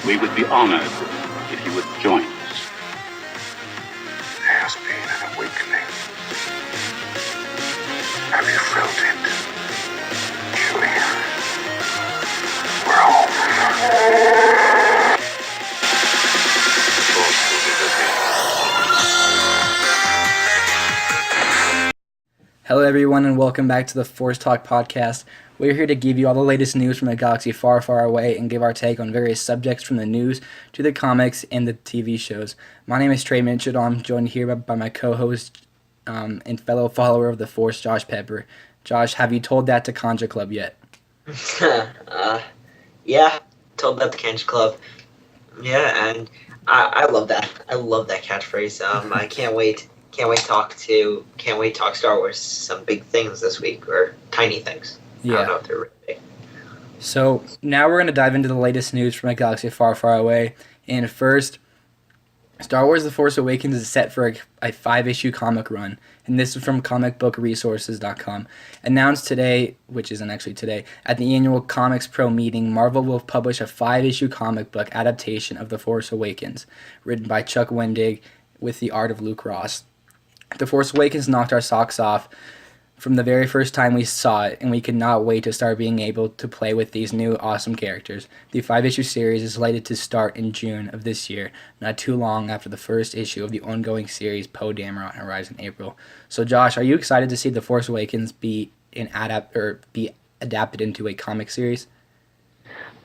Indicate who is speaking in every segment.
Speaker 1: We would be honored if you would join us.
Speaker 2: There has been an awakening. Have you felt it? Julia, we're home.
Speaker 3: Hello everyone and welcome back to the Force Talk podcast. We're here to give you all the latest news from a galaxy far, far away and give our take on various subjects from the news to the comics and the TV shows. My name is Trey Mitchell. I'm joined here by my co-host and fellow follower of the Force, Josh Pepper. Josh, have you told that to Conja Club yet?
Speaker 4: Yeah, told that to Conja Club. Yeah, and I love that. I love that catchphrase. I can't wait to talk Star Wars. Some big things this week, or tiny things.
Speaker 3: Yeah.
Speaker 4: I don't know if they're really big.
Speaker 3: So now we're going to dive into the latest news from a galaxy far, far away. And first, Star Wars The Force Awakens is set for a 5-issue comic run. And this is from comicbookresources.com. Announced today, which isn't actually today, at the annual Comics Pro meeting, Marvel will publish a 5-issue comic book adaptation of The Force Awakens, written by Chuck Wendig with the art of Luke Ross. The Force Awakens knocked our socks off from the very first time we saw it, and we could not wait to start being able to play with these new awesome characters. The 5-issue series is slated to start in June of this year, not too long after the first issue of the ongoing series Poe Dameron arrives in April. So Josh, are you excited to see The Force Awakens be adapted into a comic series?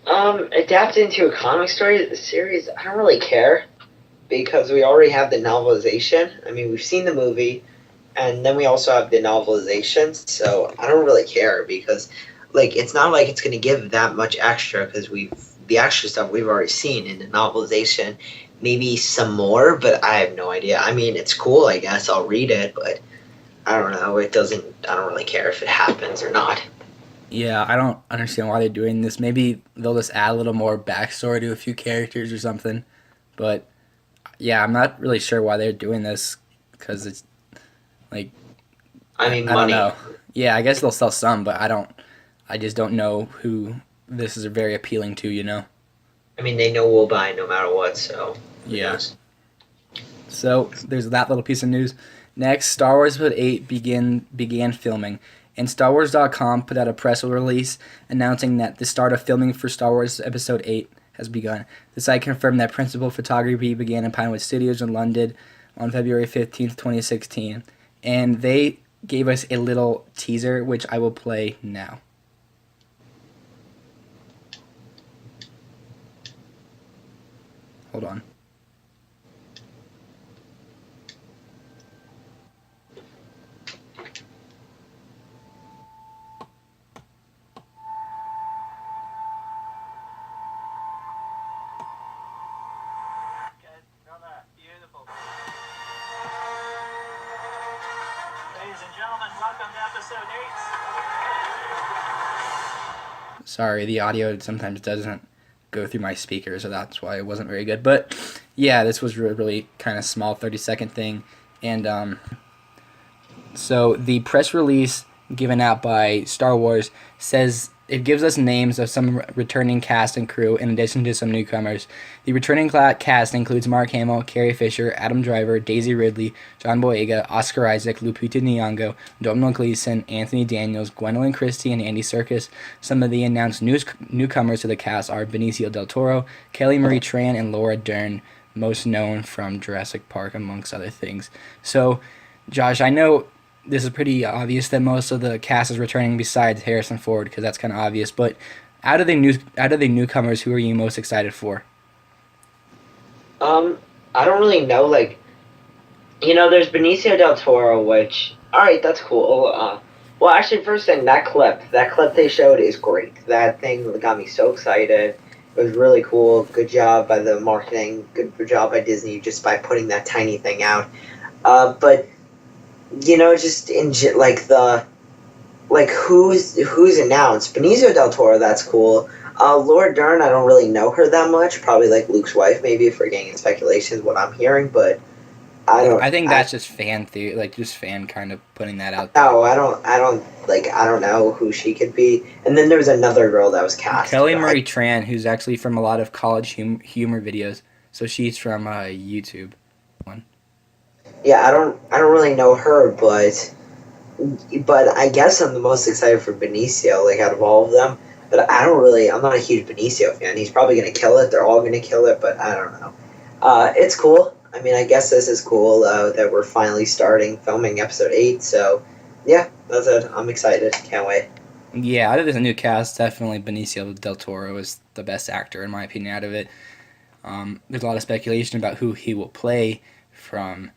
Speaker 4: Adapted into a comic series, I don't really care, because we already have the novelization. I mean, we've seen the movie, and then we also have the novelization, so I don't really care, because, it's not like it's going to give that much extra, because the extra stuff we've already seen in the novelization, maybe some more, but I have no idea. I mean, it's cool, I guess, I'll read it, but I don't know, I don't really care if it happens or not.
Speaker 3: Yeah, I don't understand why they're doing this. Maybe they'll just add a little more backstory to a few characters or something, but yeah, I'm not really sure why they're doing this, because it's,
Speaker 4: money.
Speaker 3: I don't know. Yeah, I guess they'll sell some, but I just don't know who this is very appealing to, you know?
Speaker 4: I mean, they know we'll buy no matter what, so who
Speaker 3: Yeah.
Speaker 4: knows?
Speaker 3: So, there's that little piece of news. Next, Star Wars Episode 8 began filming, and StarWars.com put out a press release announcing that the start of filming for Star Wars Episode 8 has begun. The site confirmed that principal photography began in Pinewood Studios in London on February 15th, 2016. And they gave us a little teaser, which I will play now. Hold on.
Speaker 5: Ladies and gentlemen, welcome to episode 8.
Speaker 3: Sorry, the audio sometimes doesn't go through my speaker, so that's why it wasn't very good. But yeah, this was really kind of small, 30-second thing. And so the press release given out by Star Wars says it gives us names of some returning cast and crew in addition to some newcomers. The returning cast includes Mark Hamill, Carrie Fisher, Adam Driver, Daisy Ridley, John Boyega, Oscar Isaac, Lupita Nyong'o, Domhnall Gleeson, Anthony Daniels, Gwendolyn Christie, and Andy Serkis. Some of the announced newcomers to the cast are Benicio del Toro, Kelly Marie Tran, and Laura Dern, most known from Jurassic Park, amongst other things. So, Josh, I know this is pretty obvious that most of the cast is returning besides Harrison Ford, because that's kind of obvious. But out of the newcomers, who are you most excited for?
Speaker 4: I don't really know. There's Benicio del Toro, which, all right, that's cool. Well, actually, first thing, that clip they showed is great. That thing got me so excited. It was really cool. Good job by the marketing. Good job by Disney just by putting that tiny thing out. But just who's announced? Benicio del Toro, that's cool. Laura Dern, I don't really know her that much. Probably like Luke's wife, maybe, if we're getting in speculations, what I'm hearing. But don't.
Speaker 3: I think that's just fan theory, like just fan kind of putting that out there.
Speaker 4: No, I don't know who she could be. And then there's another girl that was cast.
Speaker 3: Kelly Marie Tran, who's actually from a lot of college humor videos. So she's from YouTube.
Speaker 4: Yeah, I don't really know her, but I guess I'm the most excited for Benicio, like out of all of them. But I'm not a huge Benicio fan. He's probably gonna kill it. They're all gonna kill it, but I don't know. It's cool. I mean, I guess this is cool that we're finally starting filming episode 8. So, yeah, that's it. I'm excited. Can't wait.
Speaker 3: Yeah, out of this new cast, definitely Benicio del Toro is the best actor, in my opinion, out of it. There's a lot of speculation about who he will play, from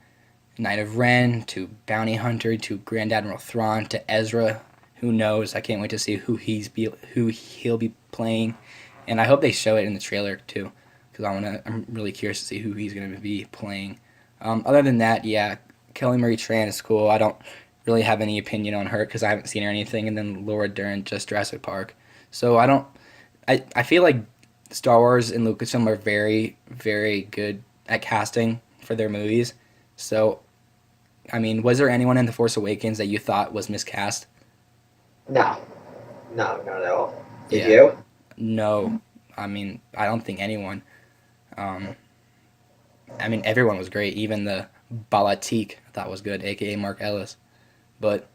Speaker 3: Knight of Ren to Bounty Hunter to Grand Admiral Thrawn to Ezra. Who knows? I can't wait to see who he'll be playing, and I hope they show it in the trailer too, because I'm really curious to see who he's going to be playing. Other than that, yeah, Kelly Marie Tran is cool. I don't really have any opinion on her because I haven't seen her anything, and then Laura Dern, just Jurassic Park. So I feel like Star Wars and Lucasfilm are very, very good at casting for their movies. So, I mean, was there anyone in The Force Awakens that you thought was miscast?
Speaker 4: No, not at all. Did
Speaker 3: Yeah.
Speaker 4: you?
Speaker 3: No. I mean, I don't think anyone. I mean, everyone was great. Even the Balatik I thought was good, a.k.a. Mark Ellis. But,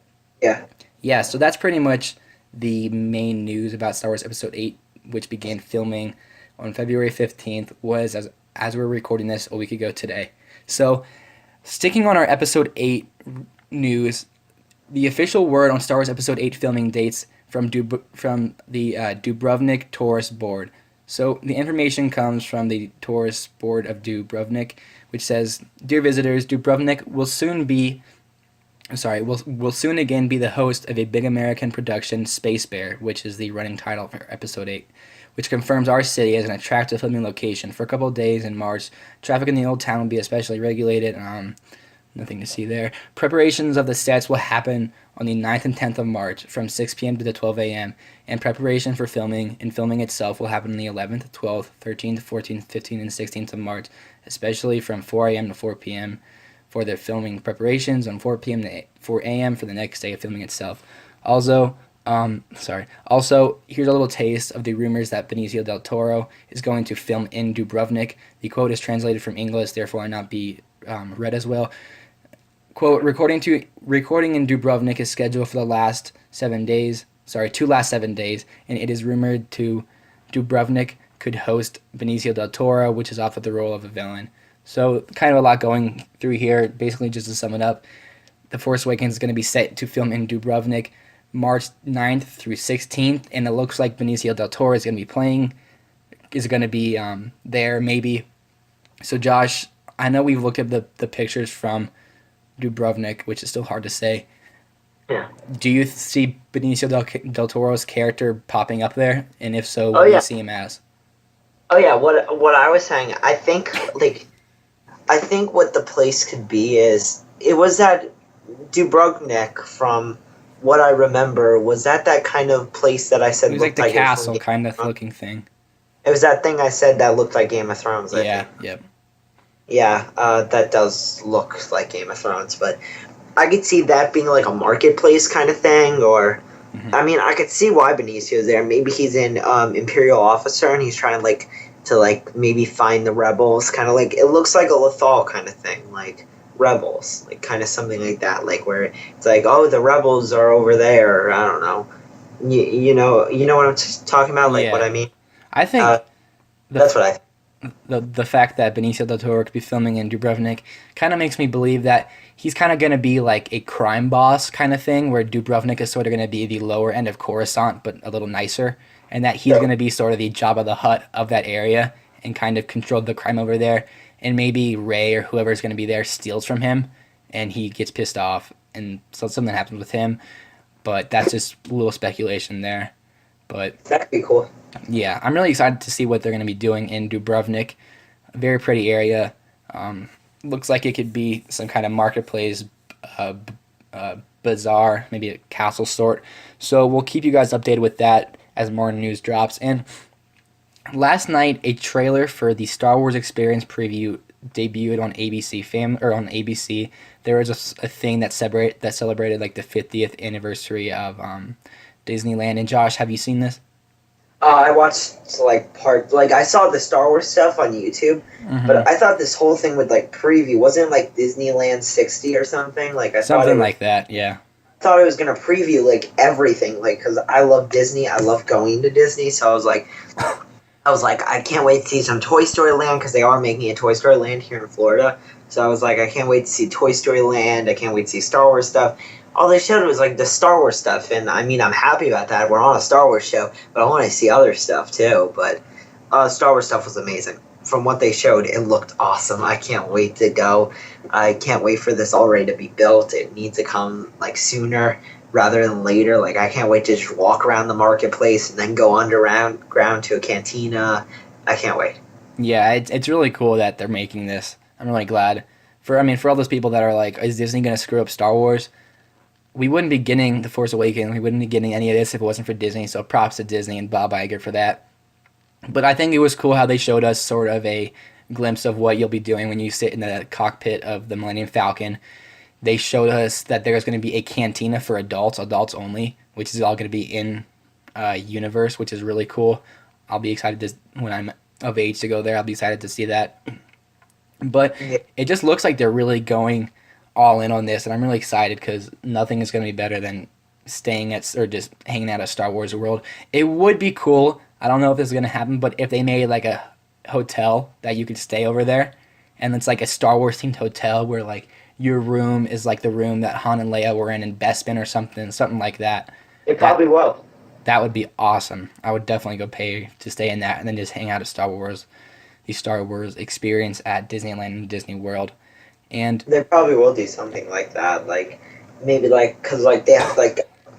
Speaker 3: yeah, so that's pretty much the main news about Star Wars Episode 8, which began filming on February 15th, was, as we're recording this, a week ago today. So, sticking on our Episode 8 news, the official word on Star Wars Episode 8 filming dates from the Dubrovnik Tourist Board. So the information comes from the Tourist Board of Dubrovnik, which says, "Dear visitors, Dubrovnik will soon again be the host of a big American production, Space Bear," which is the running title for Episode 8, which confirms our city as an attractive filming location. For a couple of days in March, traffic in the Old Town will be especially regulated. Nothing to see there. Preparations of the sets will happen on the 9th and 10th of March from 6 p.m. to 12 a.m. And preparation for filming and filming itself will happen on the 11th, 12th, 13th, 14th, 15th, and 16th of March, especially from 4 a.m. to 4 p.m. for their filming preparations, on 4 p.m. to 4 a.m. for the next day of filming itself. Also, here's a little taste of the rumors that Benicio del Toro is going to film in Dubrovnik. The quote is translated from English, therefore might not be read as well. Quote, recording in Dubrovnik is scheduled for two last 7 days, and it is rumored Dubrovnik could host Benicio del Toro, which is offered the role of a villain. So kind of a lot going through here. Basically, just to sum it up, The Force Awakens is going to be set to film in Dubrovnik March 9th through 16th, and it looks like Benicio del Toro is going to be there maybe. So Josh, I know we've looked at the pictures from Dubrovnik, which is still hard to say.
Speaker 4: Yeah.
Speaker 3: Do you see Benicio del Toro's character popping up there? And if so, what do you see him as?
Speaker 4: Oh yeah, what I was saying, I think what the place could be is, it was that Dubrovnik, from what I remember, was that kind of place that I said
Speaker 3: It was
Speaker 4: looked
Speaker 3: like the
Speaker 4: like
Speaker 3: castle kind of looking thing.
Speaker 4: It was that thing I said that looked like Game of Thrones. I think.
Speaker 3: Yep.
Speaker 4: Yeah, that does look like Game of Thrones, but I could see that being like a marketplace kind of thing, or, I mean, I could see why Benicio's there. Maybe he's an Imperial officer and he's trying to maybe find the rebels, kind of like, it looks like a Lothal kind of thing, like rebels, like kind of something like that, like where it's like, oh, the rebels are over there, or I don't know. You know what I'm talking about, like what I mean?
Speaker 3: I think
Speaker 4: that's what I think.
Speaker 3: The fact that Benicio del Toro could be filming in Dubrovnik kind of makes me believe that he's kind of going to be like a crime boss kind of thing, where Dubrovnik is sort of going to be the lower end of Coruscant, but a little nicer, and that he's going to be sort of the Jabba the Hutt of that area and kind of control the crime over there. And maybe Rey or whoever's going to be there steals from him, and he gets pissed off, and so something happens with him. But that's just a little speculation there. But
Speaker 4: that'd be cool.
Speaker 3: Yeah, I'm really excited to see what they're going to be doing in Dubrovnik. A very pretty area. Looks like it could be some kind of marketplace, bazaar, maybe a castle sort. So we'll keep you guys updated with that as more news drops. And last night, a trailer for the Star Wars Experience preview debuted on on ABC, there was a thing that celebrated like the 50th anniversary of Disneyland. And Josh, have you seen this?
Speaker 4: I watched I saw the Star Wars stuff on YouTube, but I thought this whole thing would like preview. Wasn't it like Disneyland 60 or something? Like I thought
Speaker 3: Something like that, yeah.
Speaker 4: thought it was gonna preview like everything, like because I love Disney. I love going to Disney, so I was like, I can't wait to see some Toy Story Land because they are making a Toy Story Land here in Florida. So I was like, I can't wait to see Toy Story Land. I can't wait to see Star Wars stuff. All they showed was like the Star Wars stuff, and I mean, I'm happy about that. We're on a Star Wars show, but I want to see other stuff too. But Star Wars stuff was amazing. From what they showed, it looked awesome. I can't wait to go. I can't wait for this already to be built. It needs to come like sooner rather than later. Like I can't wait to just walk around the marketplace and then go underground to a cantina. I can't wait.
Speaker 3: Yeah, it's really cool that they're making this. I'm really glad. For all those people that are like, is Disney going to screw up Star Wars? We wouldn't be getting The Force Awakens. We wouldn't be getting any of this if it wasn't for Disney. So props to Disney and Bob Iger for that. But I think it was cool how they showed us sort of a glimpse of what you'll be doing when you sit in the cockpit of the Millennium Falcon. They showed us that there's going to be a cantina for adults only, which is all going to be in universe, which is really cool. I'll be excited when I'm of age to go there. I'll be excited to see that. But it just looks like they're really going all in on this, and I'm really excited because nothing is going to be better than staying at or just hanging out at Star Wars World. It would be cool. I don't know if this is going to happen, but if they made like a hotel that you could stay over there, and it's like a Star Wars themed hotel where like your room is like the room that Han and Leia were in Bespin or something like that.
Speaker 4: It probably will.
Speaker 3: That would be awesome. I would definitely go pay to stay in that and then just hang out at the Star Wars experience at Disneyland and Disney World. And
Speaker 4: they probably will do something like that, like maybe like because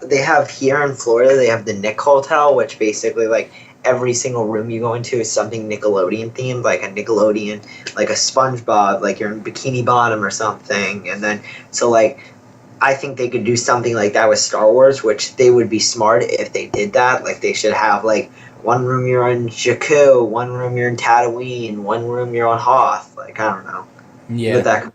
Speaker 4: they have here in Florida, they have the Nick Hotel, which basically like every single room you go into is something Nickelodeon themed, like a Nickelodeon, like a SpongeBob, like you're in Bikini Bottom or something, and then so like I think they could do something like that with Star Wars, which they would be smart if they did that. Like they should have like one room you're in Jakku, one room you're in Tatooine, one room you're on Hoth. Like I don't know.
Speaker 3: Yeah.
Speaker 4: But that.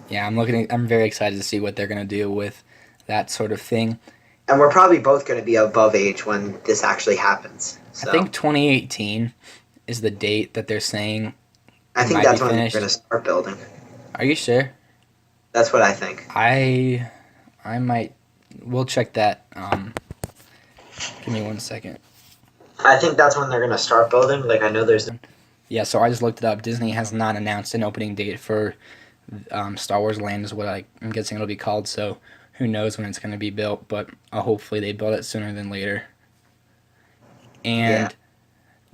Speaker 3: Yeah, I'm very excited to see what they're gonna do with that sort of thing.
Speaker 4: And we're probably both going to be above age when this actually happens. So.
Speaker 3: I think 2018 is the date that they're saying.
Speaker 4: I think that's when they're going to start building.
Speaker 3: Are you sure?
Speaker 4: That's what I think.
Speaker 3: I might. We'll check that. Give me 1 second.
Speaker 4: I think that's when they're going to start building. Like I know there's.
Speaker 3: Yeah, so I just looked it up. Disney has not announced an opening date for Star Wars Land, is what I'm guessing it'll be called. So who knows when it's going to be built? But hopefully they build it sooner than later. And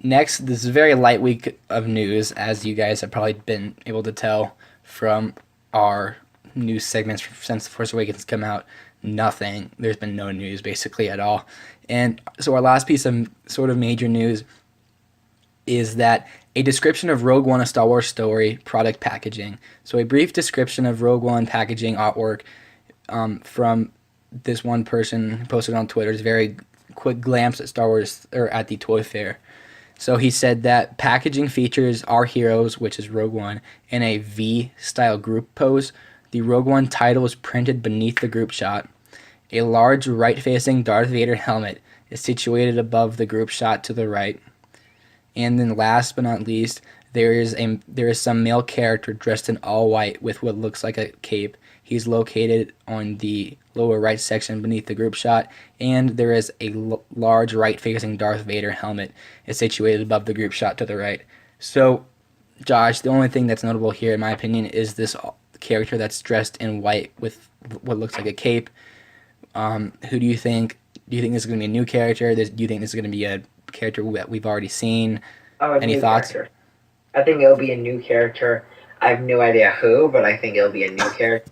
Speaker 3: next, this is a very light week of news, as you guys have probably been able to tell from our news segments since The Force Awakens come out. Nothing. There's been no news basically at all. And so our last piece of sort of major news is that a description of Rogue One, A Star Wars Story product packaging. So a brief description of Rogue One packaging artwork from this one person who posted on Twitter. It's very quick glance at Star Wars or at the toy fair. So he said that packaging features our heroes, which is Rogue One, in a V-style group pose. The Rogue One title is printed beneath the group shot. A large right-facing Darth Vader helmet is situated above the group shot to the right. And then last but not least, there is some male character dressed in all white with what looks like a cape. He's located on the lower right section beneath the group shot, and there is a large right-facing Darth Vader helmet is situated above the group shot to the right. So, Josh, the only thing that's notable here, in my opinion, is this character that's dressed in white with what looks like a cape. Who do you think? Do you think this is going to be a new character? Do you think this is going to be a character that we've already seen? Any thoughts?
Speaker 4: Character. I think it'll be a new character. I have no idea who, but I think it'll be a new character.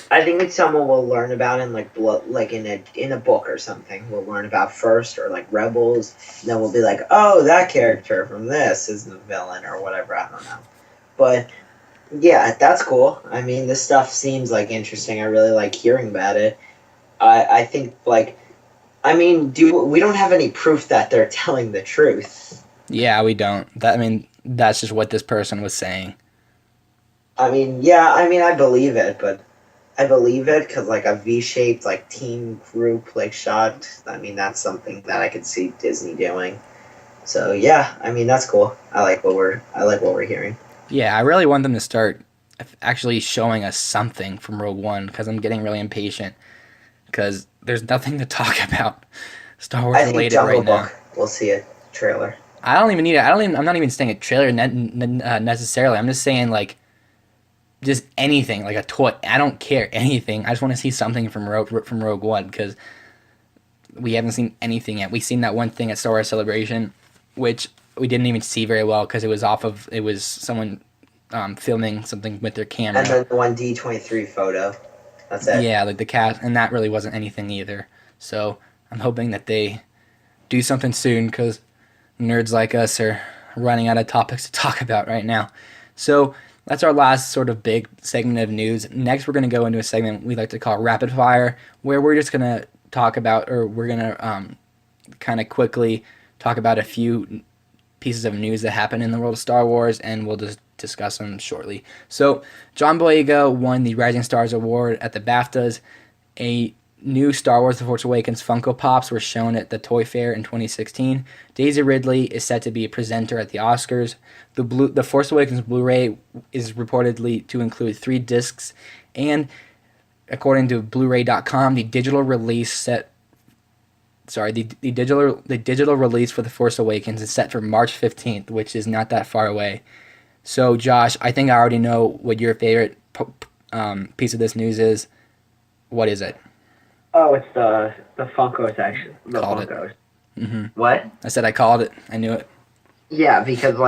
Speaker 4: I think it's someone we'll learn about in in a book or something. We'll learn about first, or like Rebels. And then we'll be like, oh, that character from this is the villain or whatever. I don't know, but yeah, that's cool. I mean, this stuff seems like interesting. I really like hearing about it. I think we don't have any proof that they're telling the truth.
Speaker 3: Yeah, we don't. That's just what this person was saying.
Speaker 4: I mean, yeah, I mean, I believe it, but I believe it because like a V-shaped like team group like shot. I mean, that's something that I could see Disney doing. So yeah, I mean that's cool. I like what we're hearing.
Speaker 3: Yeah, I really want them to start actually showing us something from Rogue One because I'm getting really impatient because there's nothing to talk about Star Wars
Speaker 4: I think
Speaker 3: related
Speaker 4: Jungle
Speaker 3: right now.
Speaker 4: Book. We'll see a trailer.
Speaker 3: I don't even need it. I'm not even saying a trailer necessarily. I'm just saying like just anything, like a toy. I don't care anything. I just want to see something from Rogue One because we haven't seen anything yet. We've seen that one thing at Star Wars Celebration, which we didn't even see very well because it was someone filming something with their camera.
Speaker 4: And then the one D23 photo. That's it.
Speaker 3: Yeah, like the cast, and that really wasn't anything either. So I'm hoping that they do something soon because nerds like us are running out of topics to talk about right now. So that's our last sort of big segment of news. Next, we're going to go into a segment we like to call Rapid Fire, where we're just going to talk about, or we're going to kind of quickly talk about a few pieces of news that happened in the world of Star Wars, and we'll just discuss them shortly. So, John Boyega won the Rising Stars Award at the BAFTAs. A new Star Wars The Force Awakens Funko Pops were shown at the Toy Fair in 2016. Daisy Ridley is set to be a presenter at the Oscars. The Force Awakens Blu-ray is reportedly to include 3 discs, and according to Blu-ray.com, the digital release the digital release for The Force Awakens is set for March 15th, which is not that far away. So, Josh, I think I already know what your favorite piece of this news is. What is it?
Speaker 4: Oh, it's the Funko section. The
Speaker 3: Called it.
Speaker 4: Funkos.
Speaker 3: Mm-hmm.
Speaker 4: What?
Speaker 3: I said I called it. I knew it.
Speaker 4: Yeah, because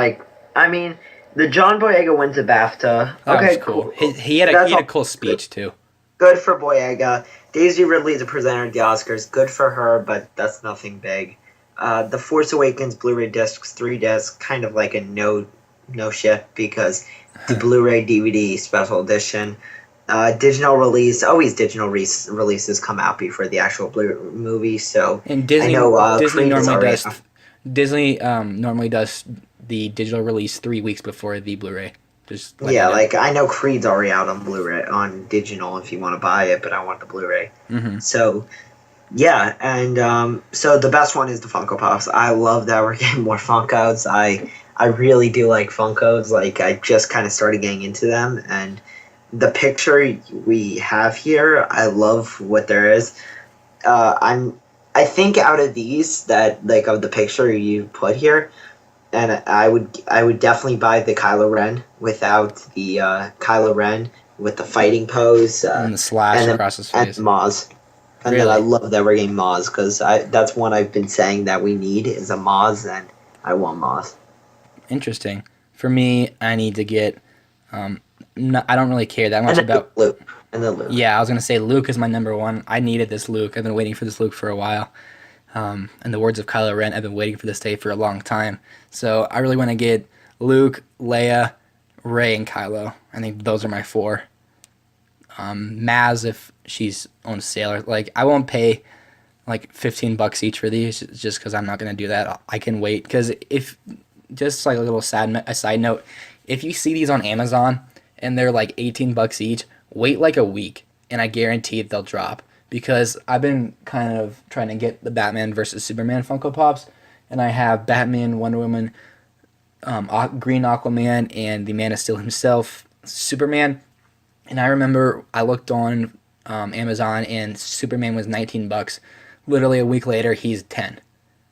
Speaker 4: I mean, the John Boyega wins a BAFTA.
Speaker 3: That
Speaker 4: Okay,
Speaker 3: was cool.
Speaker 4: cool.
Speaker 3: He had a cool speech too.
Speaker 4: Good for Boyega. Daisy Ridley is a presenter at the Oscars. Good for her, but that's nothing big. The Force Awakens Blu-ray discs, 3 discs, kind of like a no shit because the Blu-ray DVD special edition. Digital release, always digital releases come out before the actual movie. So
Speaker 3: And Disney,
Speaker 4: I know,
Speaker 3: Disney
Speaker 4: Creed is
Speaker 3: normally
Speaker 4: already
Speaker 3: does. Disney normally does the digital release 3 weeks before the Blu-ray. Just let
Speaker 4: yeah,
Speaker 3: you know.
Speaker 4: like I know Creed's already out on Blu-ray, on digital if you want to buy it, but I want the Blu-ray.
Speaker 3: Mm-hmm.
Speaker 4: So yeah, and so the best one is the Funko Pops. I love that we're getting more Funkos. I really do like Funkos. Like I just kind of started getting into them, and the picture we have here, I love what there is. I think out of these that like of the picture you put here, and I would definitely buy the Kylo Ren without the Kylo Ren with the fighting pose
Speaker 3: And the slash across his face.
Speaker 4: and Maz. And then I love that we're getting Maz because that's one I've been saying that we need is a Maz, and I want Maz.
Speaker 3: Interesting. For me, I need to get. I don't really care that much about
Speaker 4: Luke. And then Luke.
Speaker 3: Yeah, I was gonna say Luke is my number one. I needed this Luke. I've been waiting for this Luke for a while. In the words of Kylo Ren, I've been waiting for this day for a long time. So I really want to get Luke, Leia, Rey, and Kylo. I think those are my 4. Maz, if she's on sale, like I won't pay like $15 each for these, just because I'm not gonna do that. I can wait because if just like a little side note, if you see these on Amazon and they're like $18 each, wait like a week, and I guarantee they'll drop. Because I've been kind of trying to get the Batman versus Superman Funko Pops, and I have Batman, Wonder Woman, Green Aquaman, and the Man of Steel himself, Superman. And I remember I looked on Amazon, and Superman was $19. Literally a week later, he's $10.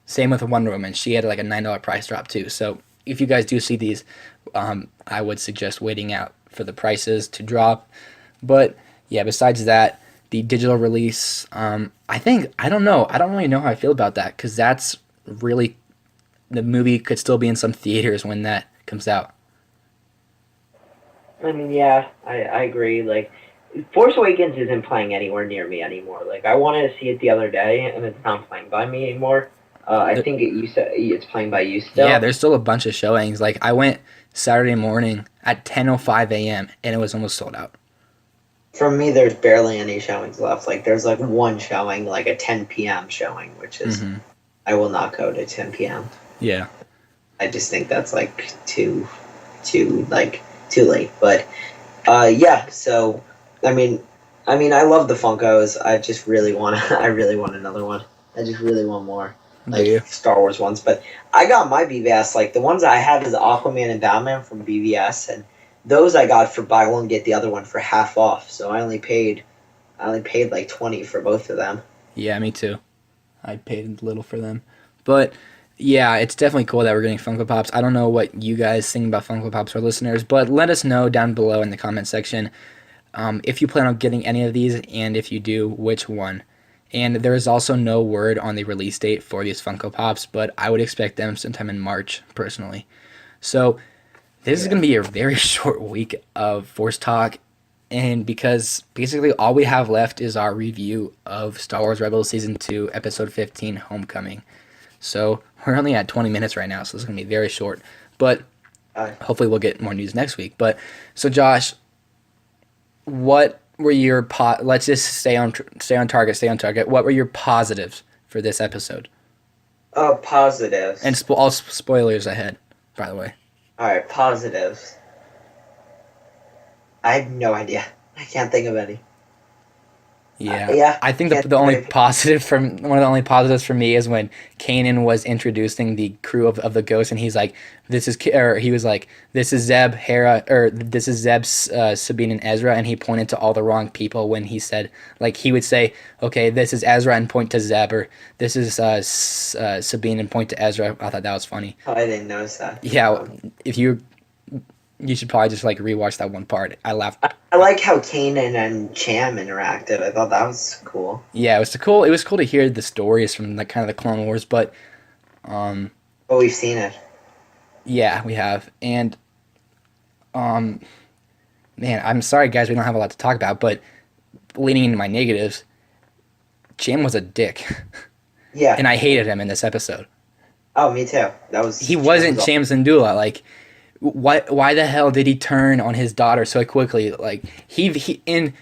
Speaker 3: Same with Wonder Woman. She had like a $9 price drop too. So if you guys do see these, I would suggest waiting out for the prices to drop. But yeah, besides that, the digital release, I don't know. I don't really know how I feel about that because that's really, the movie could still be in some theaters when that comes out.
Speaker 4: I mean, yeah, I agree. Like, Force Awakens isn't playing anywhere near me anymore. Like, I wanted to see it the other day, and it's not playing by me anymore. I think you said it's playing by you still.
Speaker 3: Yeah, there's still a bunch of showings. Like, I went Saturday morning at 10:05 a.m., and it was almost sold out.
Speaker 4: For me, there's barely any showings left. Like, there's like one showing, like a 10 p.m. showing, which is, I will not go to 10 p.m.
Speaker 3: Yeah.
Speaker 4: I just think that's like too late. But Yeah. So, I mean, I love the Funkos. I just really want I really want another one. I just really want more,
Speaker 3: Do you?
Speaker 4: Star Wars ones. But I got my BVS. Like the ones I had is Aquaman and Batman from BVS, and those I got for buy one get the other one for half off. So I only paid like 20 for both of them.
Speaker 3: Yeah, me too. I paid little for them. But yeah, it's definitely cool that we're getting Funko Pops. I don't know what you guys think about Funko Pops, our listeners, but let us know down below in the comment section if you plan on getting any of these, and if you do, which one. And there is also no word on the release date for these Funko Pops, but I would expect them sometime in March, personally. So this is going to be a very short week of Force Talk, and because basically all we have left is our review of Star Wars Rebels Season 2, Episode 15, Homecoming. So we're only at 20 minutes right now, so this is going to be very short. But hopefully we'll get more news next week. But so Josh, what were your let's just stay on target. What were your positives for this episode?
Speaker 4: Positives.
Speaker 3: And all spoilers ahead, by the way.
Speaker 4: All right, positives. I have no idea. I can't think of any.
Speaker 3: Yeah. I think one of the only positives for me is when Kanan was introducing the crew of the Ghost, and he was like, this is Zeb, Hera, or this is Zeb, Sabine, and Ezra, and he pointed to all the wrong people when he said, like, he would say, okay, this is Ezra, and point to Zeb, or this is Sabine, and point to Ezra. I thought that was funny.
Speaker 4: Oh, I didn't notice that.
Speaker 3: Yeah, if you should probably just like rewatch that one part. I laughed.
Speaker 4: I like how Kanan and Cham interacted. I thought that was cool.
Speaker 3: Yeah, it was cool. It was cool to hear the stories from the kind of the Clone Wars, but
Speaker 4: But we've seen it.
Speaker 3: yeah, we have. And man, I'm sorry guys, we don't have a lot to talk about, but leaning into my negatives, Cham was a dick.
Speaker 4: Yeah.
Speaker 3: And I hated him in this episode.
Speaker 4: Oh, me too.
Speaker 3: He wasn't Cham Syndulla. Like, why the hell did he turn on his daughter so quickly? Like, he in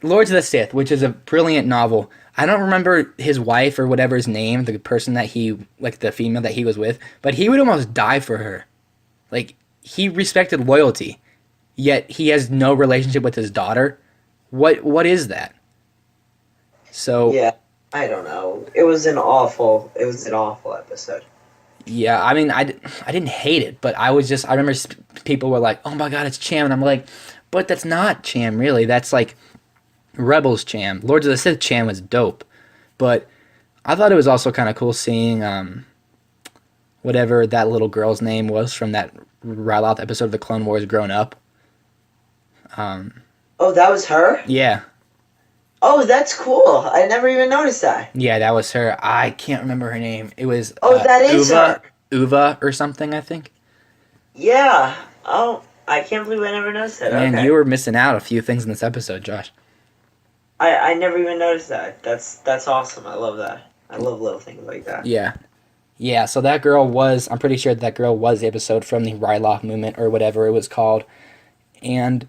Speaker 3: Lords of the Sith, which is a brilliant novel, I don't remember his wife or whatever his name, the person that the female that he was with, but he would almost die for her. Like, he respected loyalty, yet he has no relationship with his daughter. What is that? So
Speaker 4: yeah, I don't know. It was an awful episode.
Speaker 3: yeah, I mean, I didn't hate it, but I remember people were like, oh my god, it's Cham, and I'm like, but that's not Cham, really. That's like Rebels Cham. Lords of the Sith Cham was dope, but I thought it was also kind of cool seeing whatever that little girl's name was from that Ryloth episode of the Clone Wars grown up.
Speaker 4: Oh, that was her?
Speaker 3: Yeah.
Speaker 4: Oh, that's cool. I never even noticed that.
Speaker 3: Yeah, that was her. I can't remember her name. It was
Speaker 4: that is her.
Speaker 3: Uva or something, I think.
Speaker 4: Yeah. Oh, I can't believe I never noticed that.
Speaker 3: Man,
Speaker 4: okay.
Speaker 3: you were missing out a few things in this episode, Josh.
Speaker 4: I never even noticed that. That's awesome. I love that. I love little things like that.
Speaker 3: Yeah. Yeah, so that girl was, I'm pretty sure that girl was the episode from the Ryloth movement or whatever it was called. And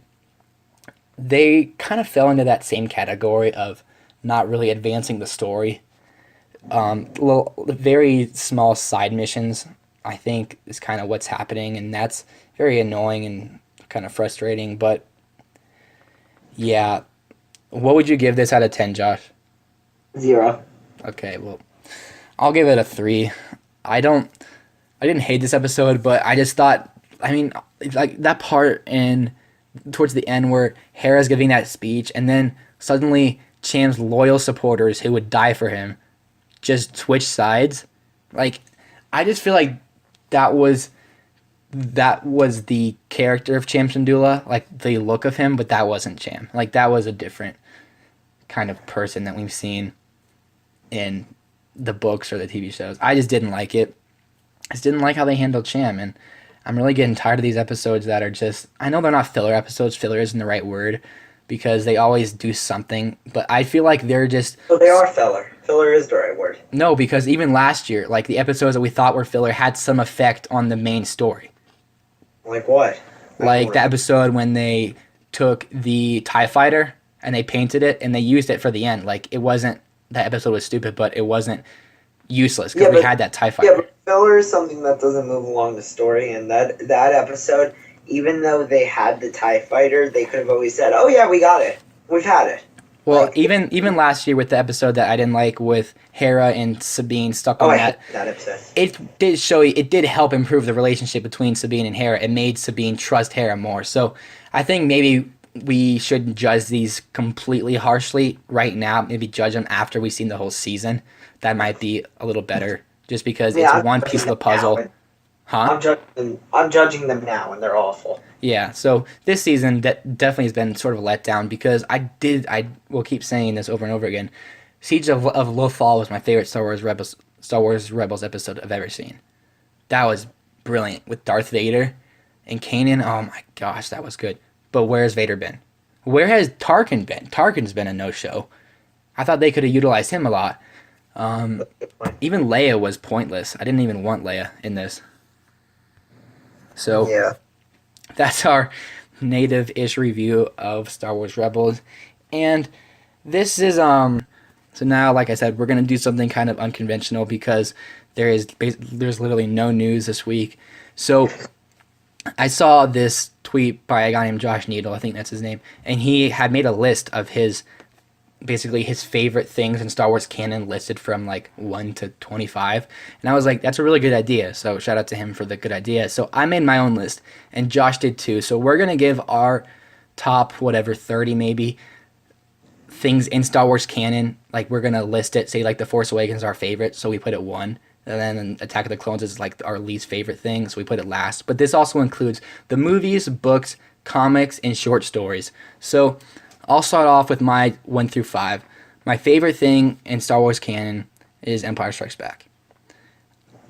Speaker 3: they kind of fell into that same category of not really advancing the story. Very small side missions, I think, is kind of what's happening, and that's very annoying and kind of frustrating. But yeah, what would you give this out of 10, Josh?
Speaker 4: 0.
Speaker 3: Okay, well, I'll give it a 3. I didn't hate this episode, but I just thought, I mean, like that part towards the end where Hera's giving that speech, and then suddenly Cham's loyal supporters who would die for him just switch sides. Like, I just feel like that was the character of Cham Syndulla, like the look of him, but that wasn't Cham. Like, that was a different kind of person that we've seen in the books or the TV shows. I just didn't like it. I just didn't like how they handled Cham, and I'm really getting tired of these episodes that are just, I know they're not filler episodes, filler isn't the right word, because they always do something, but I feel like they're just...
Speaker 4: Well, they are filler. Filler is the right word.
Speaker 3: No, because even last year, like, the episodes that we thought were filler had some effect on the main story.
Speaker 4: Like what?
Speaker 3: Like the episode when they took the TIE Fighter and they painted it and they used it for the end. Like, it wasn't, that episode was stupid, but it wasn't useless because we had that TIE Fighter.
Speaker 4: Yeah, but filler is something that doesn't move along the story, and that episode, even though they had the TIE fighter, they could have always said, "Oh yeah, we got it. We've had it."
Speaker 3: Well,
Speaker 4: Like,
Speaker 3: even last year with the episode that I didn't like with Hera and Sabine stuck on
Speaker 4: I
Speaker 3: that,
Speaker 4: hate that episode.
Speaker 3: it did help improve the relationship between Sabine and Hera. It made Sabine trust Hera more. So I think maybe we shouldn't judge these completely harshly right now. Maybe judge them after we've seen the whole season. That might be a little better, just because
Speaker 4: Yeah,
Speaker 3: it's
Speaker 4: I'm
Speaker 3: one piece of the puzzle. Huh?
Speaker 4: I'm judging them now, and they're awful.
Speaker 3: Yeah, so this season definitely has been sort of a letdown because I will keep saying this over and over again. Siege of Lothal was my favorite Star Wars Rebels episode I've ever seen. That was brilliant with Darth Vader and Kanan. Oh my gosh, that was good. But where's Vader been? Where has Tarkin been? Tarkin's been a no-show. I thought they could have utilized him a lot. Even Leia was pointless. I didn't even want Leia in this. So
Speaker 4: Yeah.
Speaker 3: that's our native-ish review of Star Wars Rebels. And this is so now, like I said, we're going to do something kind of unconventional because there's literally no news this week. So I saw this tweet by a guy named Josh Needle, I think that's his name, and he had made a list of his favorite things in Star Wars canon listed from like 1 to 25. And I was like, that's a really good idea. So shout out to him for the good idea. So I made my own list and Josh did too. So we're going to give our top 30 maybe things in Star Wars canon. Like we're going to list it, say like The Force Awakens is our favorite. So we put it 1. And then Attack of the Clones is like our least favorite thing. So we put it last. But this also includes the movies, books, comics, and short stories. So I'll start off with my 1 through 5. My favorite thing in Star Wars canon is Empire Strikes Back.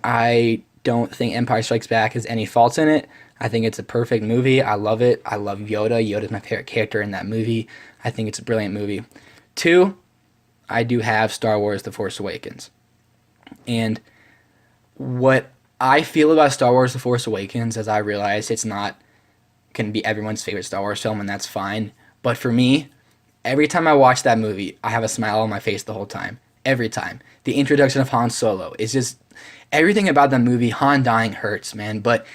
Speaker 3: I don't think Empire Strikes Back has any faults in it. I think it's a perfect movie. I love it. I love Yoda. Yoda's my favorite character in that movie. I think it's a brilliant movie. 2, I do have Star Wars The Force Awakens. And what I feel about Star Wars The Force Awakens is I realize it's not going to be everyone's favorite Star Wars film, and that's fine. But for me, every time I watch that movie, I have a smile on my face the whole time. Every time. The introduction of Han Solo is just everything about that movie. Han dying hurts, man. But,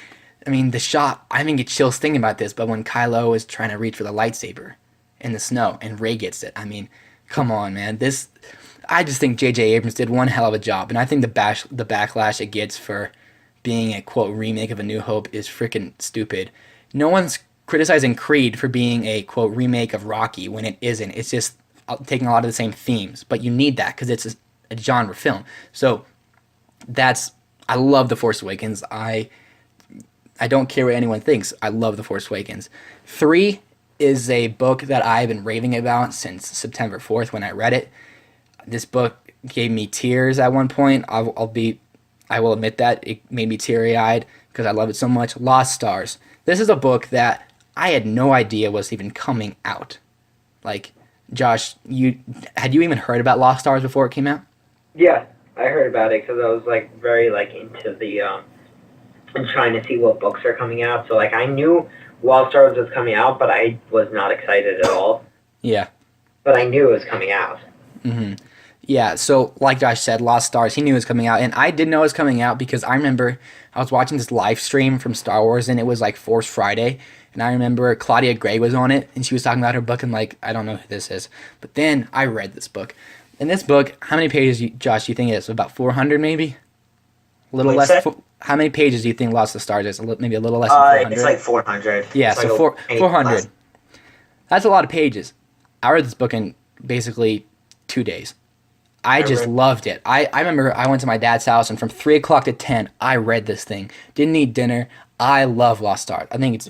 Speaker 3: I mean, the shot, I even get chills thinking about this, but when Kylo is trying to reach for the lightsaber in the snow and Rey gets it, I mean, come on, man. I just think J.J. Abrams did one hell of a job, and I think the backlash it gets for being a, quote, remake of A New Hope is freaking stupid. No one's criticizing Creed for being a, quote, remake of Rocky when it isn't. It's just taking a lot of the same themes, but you need that because it's a genre film. So I love The Force Awakens. I don't care what anyone thinks. I love The Force Awakens. 3 is a book that I've been raving about since September 4th when I read it. This book gave me tears at one point. I will admit that. It made me teary-eyed because I love it so much. Lost Stars. This is a book that I had no idea was even coming out. Like, Josh, had you even heard about Lost Stars before it came out?
Speaker 4: Yeah, I heard about it because I was like very like into the and trying to see what books are coming out. So like I knew Lost Stars was coming out, but I was not excited at all.
Speaker 3: Yeah.
Speaker 4: But I knew it was coming out.
Speaker 3: Mm-hmm. Yeah, so like Josh said, Lost Stars, he knew it was coming out, and I didn't know it was coming out because I remember I was watching this live stream from Star Wars, and it was like Force Friday, and I remember Claudia Gray was on it, and she was talking about her book, and like, I don't know who this is, but then I read this book. In this book, how many pages, Josh, do you think it is? About 400 maybe? A little less. How many pages do you think Lost Stars is? Maybe a little less than 400?
Speaker 4: It's like 400.
Speaker 3: Yeah,
Speaker 4: it's
Speaker 3: so
Speaker 4: like
Speaker 3: 400. That's a lot of pages. I read this book in basically 2 days. I just loved it. I remember I went to my dad's house, and from 3 o'clock to 10, I read this thing. Didn't eat dinner. I love Lost Stars. I think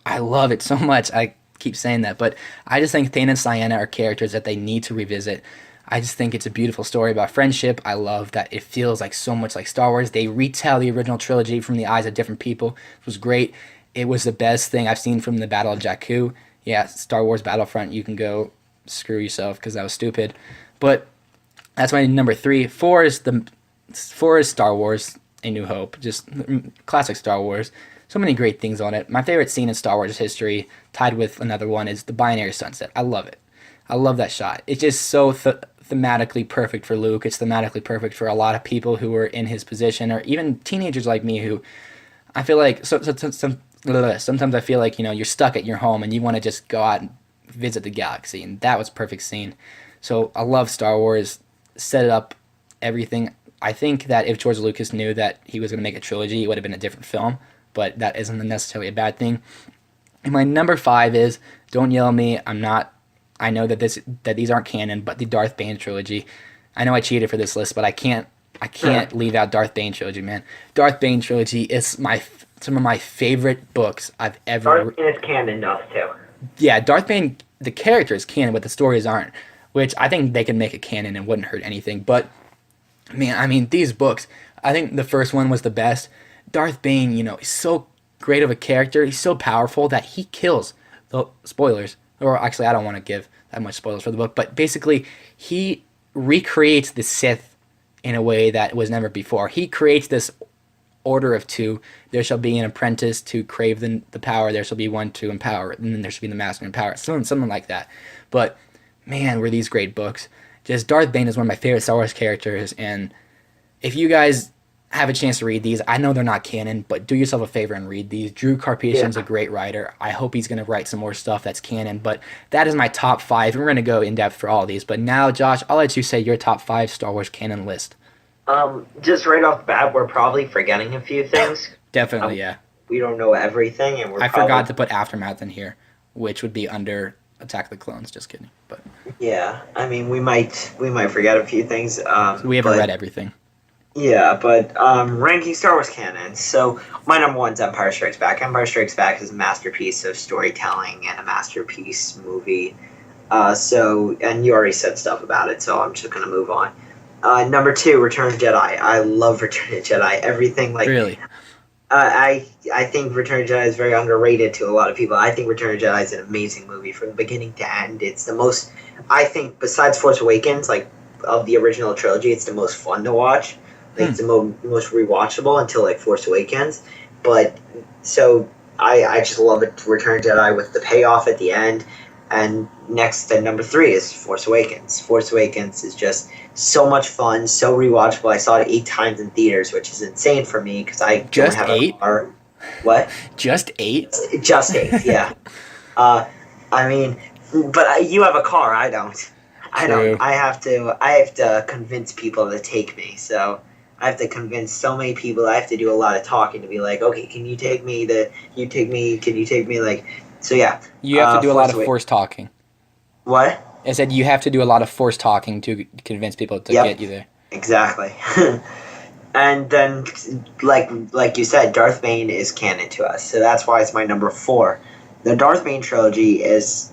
Speaker 3: I love it so much. I keep saying that, but I just think Thane and Ciena are characters that they need to revisit. I just think it's a beautiful story about friendship. I love that it feels like so much like Star Wars. They retell the original trilogy from the eyes of different people. It was great. It was the best thing I've seen from the Battle of Jakku. Yeah, Star Wars Battlefront, you can go screw yourself because that was stupid. But that's my number 3. 4 is Star Wars A New Hope. Just classic Star Wars. So many great things on it. My favorite scene in Star Wars history, tied with another one, is the binary sunset. I love it. I love that shot. It's just so thematically perfect for Luke. It's thematically perfect for a lot of people who were in his position, or even teenagers like me who I feel like some sometimes I feel like, you're stuck at your home and you want to just go out and visit the galaxy, and that was a perfect scene. So I love Star Wars, set it up, everything. I think that if George Lucas knew that he was going to make a trilogy, it would have been a different film, but that isn't necessarily a bad thing. And my number 5 is, don't yell at me, I know that these aren't canon, but the Darth Bane trilogy. I know I cheated for this list, but I can't leave out Darth Bane trilogy, man. Darth Bane trilogy is some of my favorite books I've ever.
Speaker 4: Darth Bane is canon enough too.
Speaker 3: Yeah, Darth Bane, the character is canon, but the stories aren't. Which I think they could make a canon and wouldn't hurt anything. But man, I mean, these books. I think the first one was the best. Darth Bane, he's so great of a character. He's so powerful that he kills. The spoilers, or actually, I don't want to give that much spoilers for the book. But basically, he recreates the Sith in a way that was never before. He creates this order of two. There shall be an apprentice to crave the power. There shall be one to empower, and then there shall be the master to empower. Something like that. But man, were these great books. Just Darth Bane is one of my favorite Star Wars characters, and if you guys have a chance to read these, I know they're not canon, but do yourself a favor and read these. Drew Karpyshyn's a great writer. I hope he's going to write some more stuff that's canon, but that is my top 5, and we're going to go in-depth for all these. But now, Josh, I'll let you say your top 5 Star Wars canon list.
Speaker 4: Just right off the bat, we're probably forgetting a few things.
Speaker 3: Definitely, yeah.
Speaker 4: We don't know everything, and
Speaker 3: I forgot to put Aftermath in here, which would be under Attack of the Clones. Just kidding, but
Speaker 4: yeah, I mean, we might forget a few things.
Speaker 3: So we haven't read everything.
Speaker 4: Yeah, but ranking Star Wars canon. So my number 1 is Empire Strikes Back. Empire Strikes Back is a masterpiece of storytelling and a masterpiece movie. And you already said stuff about it, so I'm just gonna move on. Number 2, Return of the Jedi. I love Return of the Jedi. Everything
Speaker 3: Really.
Speaker 4: I think Return of the Jedi is very underrated to a lot of people. I think Return of the Jedi is an amazing movie from beginning to end. It's the most, I think, besides Force Awakens, of the original trilogy, it's the most fun to watch. It's the most rewatchable until Force Awakens. But so I just love it. Return of the Jedi with the payoff at the end. And next at number 3 is Force Awakens. Force Awakens is just so much fun, so rewatchable. I saw it 8 times in theaters, which is insane for me because I don't have a car. What?
Speaker 3: Just 8?
Speaker 4: Just 8, yeah. I mean, but you have a car. I don't. I don't. I have to convince people to take me. So I have to convince so many people. I have to do a lot of talking to be like, okay, can you take me? Can you take me? So yeah.
Speaker 3: You have to do a lot of force talking.
Speaker 4: What?
Speaker 3: I said you have to do a lot of force talking to convince people to get you there.
Speaker 4: Exactly. And then, like you said, Darth Bane is canon to us, so that's why it's my number 4. The Darth Bane trilogy is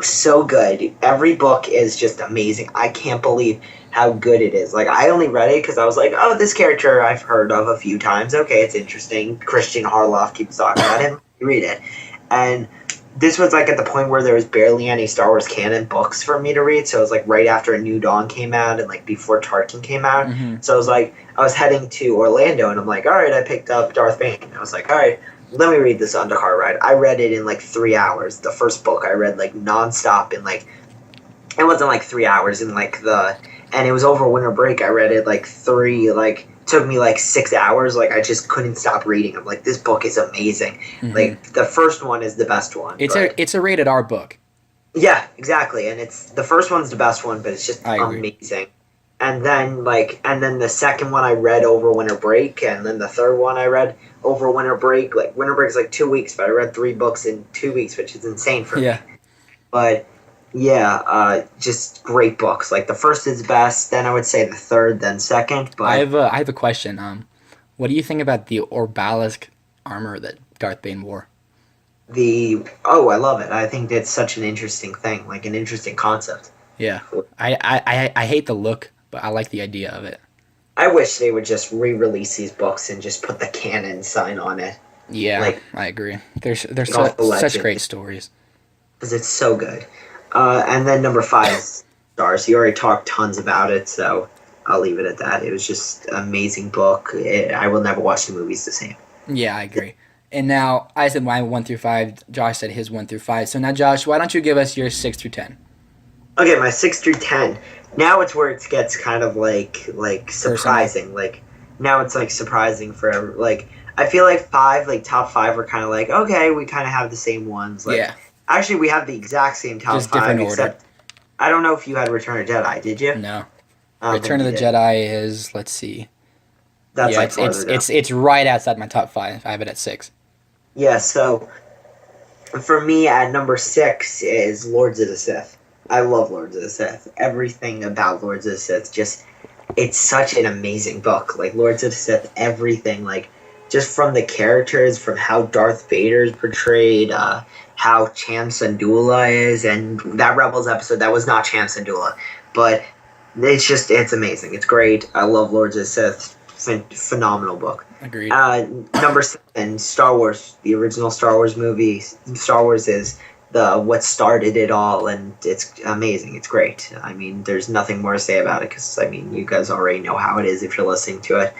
Speaker 4: so good. Every book is just amazing. I can't believe how good it is. I only read it because I was like, oh, this character I've heard of a few times. Okay, it's interesting. Christian Harloff keeps talking about him. You read it. And this was at the point where there was barely any Star Wars canon books for me to read, so it was right after A New Dawn came out and before Tarkin came out. Mm-hmm. So I was heading to Orlando and I'm all right, I picked up Darth Bane. I was all right, let me read this on the car ride. I read it in 3 hours. The first book I read nonstop in it wasn't 3 hours in and it was over winter break. I read it took me 6 hours. I just couldn't stop reading. I'm this book is amazing. Mm-hmm. The first one is the best one.
Speaker 3: It's a rated R book.
Speaker 4: Yeah, exactly. And the first one's the best one, but it's just amazing. And then the second one I read over winter break, and then the third one I read over winter break. Winter break is 2 weeks, but I read 3 books in 2 weeks, which is insane for me. But yeah, just great books. The first is best, then I would say the third, then second. But
Speaker 3: I have a question. What do you think about the Orbalisk armor that Darth Bane wore?
Speaker 4: I love it. I think that's such an interesting thing, an interesting concept.
Speaker 3: Yeah, I hate the look, but I like the idea of it.
Speaker 4: I wish they would just re-release these books and just put the canon sign on it.
Speaker 3: Yeah, I agree. There's such great stories.
Speaker 4: Because it's so good. And then number 5 is Stars. You already talked tons about it, so I'll leave it at that. It was just an amazing book. I will never watch the movies the same.
Speaker 3: Yeah, I agree. And now, I said my 1 through 5. Josh said his 1 through 5. So now, Josh, why don't you give us your 6 through 10?
Speaker 4: Okay, my 6 through 10. Now it's where it gets kind of surprising. Now it's surprising for I feel like top five are kind of like, okay, we kind of have the same ones. Like,
Speaker 3: Yeah.
Speaker 4: Actually, we have the exact same top
Speaker 3: Just
Speaker 4: five,
Speaker 3: different order.
Speaker 4: except I don't know if you had Return of Jedi, did you?
Speaker 3: No.
Speaker 4: I don't
Speaker 3: Return of
Speaker 4: think
Speaker 3: the
Speaker 4: you did.
Speaker 3: Jedi is, let's see.
Speaker 4: That's
Speaker 3: Yeah,
Speaker 4: like farther down.
Speaker 3: it's right outside my top 5. I have it at 6.
Speaker 4: Yeah, so for me at number 6 is Lords of the Sith. I love Lords of the Sith. Everything about Lords of the Sith, just it's such an amazing book. Like Lords of the Sith, everything, like just from the characters, from how Darth Vader is portrayed, how Cham Syndulla is, and that Rebels episode that was not Cham Syndulla, but it's amazing. It's great. I love Lords of the Sith. Phenomenal book.
Speaker 3: Agreed.
Speaker 4: Number 7, Star Wars, the original Star Wars movie. Star Wars is what started it all, and it's amazing. It's great. I mean, there's nothing more to say about it because I mean, you guys already know how it is if you're listening to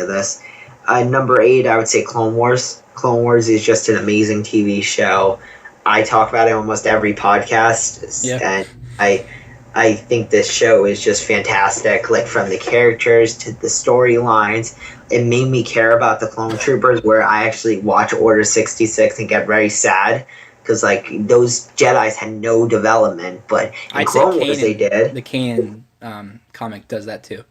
Speaker 4: this. Number 8, I would say Clone Wars. Clone Wars is just an amazing TV show. I talk about it almost every podcast, and I think this show is just fantastic, like from the characters to the storylines. It made me care about the clone troopers, where I actually watch Order 66 and get very sad because like those Jedis had no development, but in Clone Wars they did.
Speaker 3: The Canon comic does that too.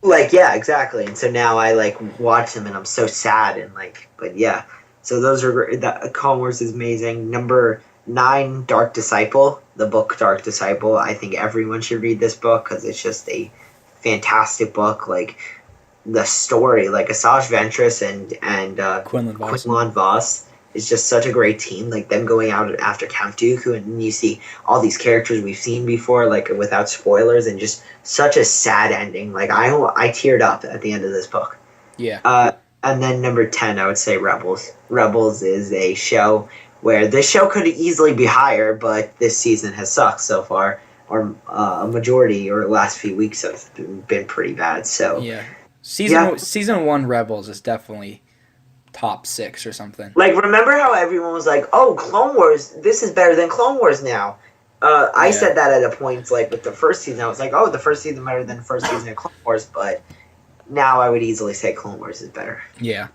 Speaker 4: Like, yeah, exactly. And so now I like watch them and I'm so sad and like, but yeah. So those are great. Clone Wars is amazing. Number 9, Dark Disciple, the book Dark Disciple. I think everyone should read this book because it's just a fantastic book. Like the story, like Asajj Ventress and Quinlan Vos is just such a great team. Like them going out after Count Dooku, and you see all these characters we've seen before, like without spoilers, and just such a sad ending. Like I teared up at the end of this book.
Speaker 3: Yeah.
Speaker 4: And then number 10, I would say Rebels. Rebels is a show where this show could easily be higher, but this season has sucked so far, or a majority or the last few weeks have been pretty bad. So
Speaker 3: yeah, season 1 Rebels is definitely top 6 or something.
Speaker 4: Like, remember how everyone was like, "Oh, Clone Wars, this is better than Clone Wars now." I said that at a point, like with the first season, I was like, "Oh, the first season better than the first season of Clone Wars," but now I would easily say Clone Wars is better.
Speaker 3: Yeah.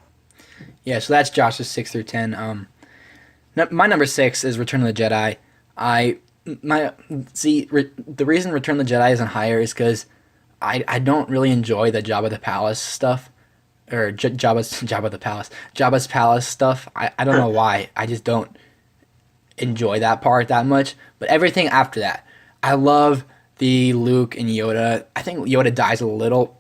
Speaker 3: So that's Josh's 6 through 10. My number 6 is Return of the Jedi. The reason Return of the Jedi isn't higher is because I don't really enjoy the Jabba the Palace stuff, or Jabba's Palace stuff. I don't know why. I just don't enjoy that part that much. But everything after that, I love the Luke and Yoda. I think Yoda dies a little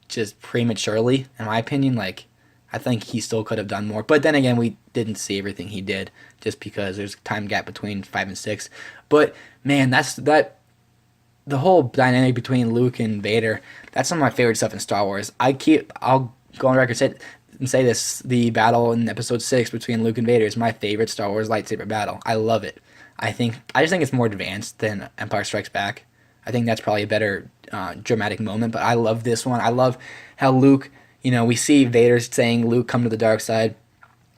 Speaker 3: just prematurely, in my opinion. Like, I think he still could have done more. But then again, we didn't see everything he did just because there's a time gap between 5 and 6. But, man, the whole dynamic between Luke and Vader, that's some of my favorite stuff in Star Wars. I'll go on record and say this, the battle in Episode 6 between Luke and Vader is my favorite Star Wars lightsaber battle. I love it. I just think it's more advanced than Empire Strikes Back. I think that's probably a better dramatic moment, but I love this one. I love how Luke, we see Vader saying, "Luke, come to the dark side,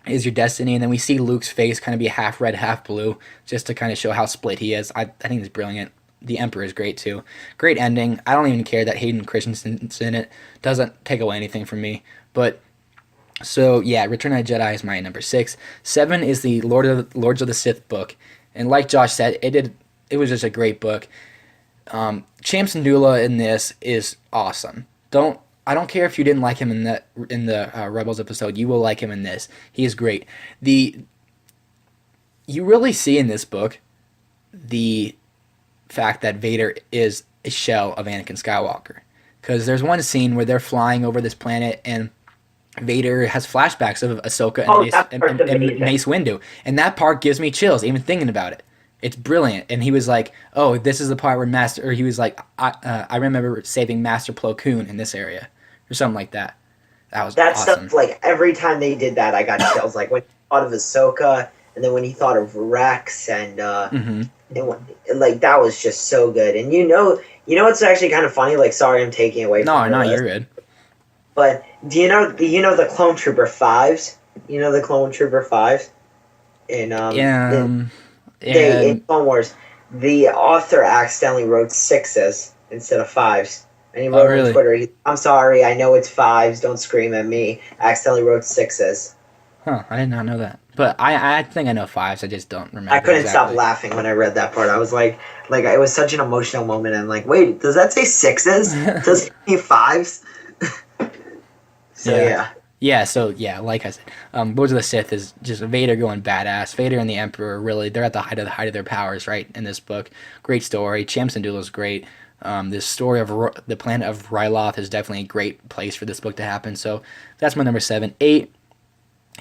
Speaker 3: is your destiny," and then we see Luke's face kind of be half red, half blue, just to kind of show how split he is. I think it's brilliant. The Emperor is great too. Great ending. I don't even care that Hayden Christensen's in it. Doesn't take away anything from me. But so yeah, Return of the Jedi is my number 6. 7 is the Lords of the Sith book, and like Josh said, it was just a great book. Cham Syndulla in this is awesome. I don't care if you didn't like him in the Rebels episode. You will like him in this. He is great. You really see in this book the fact that Vader is a shell of Anakin Skywalker, because there's one scene where they're flying over this planet and Vader has flashbacks of Ahsoka and Mace Windu, and that part gives me chills even thinking about it. It's brilliant. And he was like, "Oh, this is the part where he was like, I remember saving Master Plo Koon in this area," or something like that. That was awesome.
Speaker 4: Stuff, like, every time they did that, I got chills. Like, when he thought of Ahsoka, and then when he thought of Rex, and like, that was just so good. And you know what's actually kind of funny? Like, sorry, I'm taking away from
Speaker 3: No, you're good.
Speaker 4: But do you know the Clone Trooper 5s? You know the Clone Trooper 5s? In Clone Wars, the author accidentally wrote 6s instead of 5s. And he
Speaker 3: Oh,
Speaker 4: wrote on
Speaker 3: really?
Speaker 4: Twitter, I'm sorry, I know it's 5s, don't scream at me. I accidentally wrote 6s.
Speaker 3: Huh, I did not know that. But I think I know 5s, I just don't
Speaker 4: I
Speaker 3: remember
Speaker 4: couldn't stop
Speaker 3: exactly.
Speaker 4: laughing when I read that part. I was like it was such an emotional moment. And like, wait, does that say 6s? Does it mean 5s? So
Speaker 3: Yeah.
Speaker 4: yeah.
Speaker 3: Yeah, so yeah, like I said, Lords of the Sith is just Vader going badass. Vader and the Emperor really they're at the height of their powers, right, in this book. Great story. Champs and Duel is great. This story of the planet of Ryloth is definitely a great place for this book to happen. So that's my number 7. 8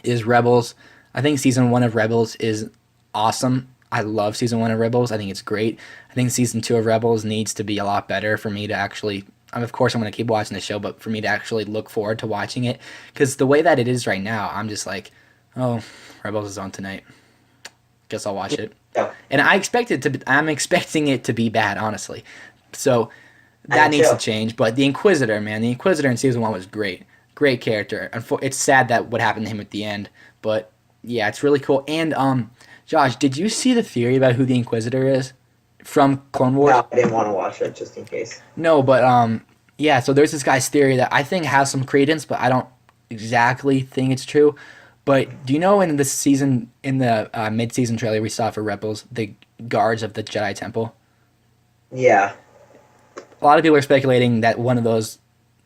Speaker 3: is Rebels. I think season 1 of Rebels is awesome. I love season 1 of Rebels. I think it's great. I think season 2 of Rebels needs to be a lot better for me to actually. Of course, I'm going to keep watching the show, but for me to actually look forward to watching it, because the way that it is right now, I'm just like, oh, Rebels is on tonight. Guess I'll watch it.
Speaker 4: Yeah.
Speaker 3: And I'm expecting it to be bad, honestly. So
Speaker 4: I
Speaker 3: that
Speaker 4: do
Speaker 3: needs
Speaker 4: too.
Speaker 3: to change. But the Inquisitor, man, the Inquisitor in season 1 was great. Great character. It's sad that what happened to him at the end, but yeah, it's really cool. And Josh, did you see the theory about who the Inquisitor is from Clone Wars?
Speaker 4: No, I didn't want to watch it just in case.
Speaker 3: No, but yeah. So there's this guy's theory that I think has some credence, but I don't exactly think it's true. But do you know in this season, in the mid-season trailer we saw for Rebels, the guards of the Jedi Temple?
Speaker 4: Yeah.
Speaker 3: A lot of people are speculating that one of those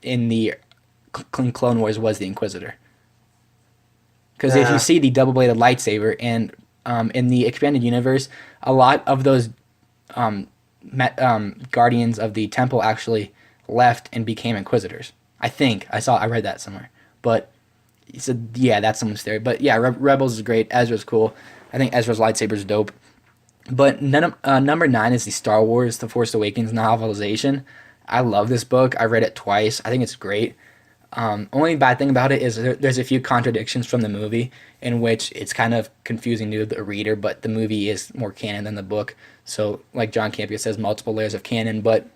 Speaker 3: in the Clone Wars was the Inquisitor. Because if you see the double-bladed lightsaber, and in the expanded universe, a lot of those guardians of the temple actually left and became Inquisitors. I think I read that somewhere, but so yeah, that's someone's theory. But yeah, Rebels is great. Ezra's cool. I think Ezra's lightsaber is dope. But number 9 is the Star Wars: The Force Awakens novelization. I love this book. I read it twice. I think it's great. Only bad thing about it is there's a few contradictions from the movie in which it's kind of confusing to the reader, but the movie is more canon than the book. So, like John Campea says, multiple layers of canon. But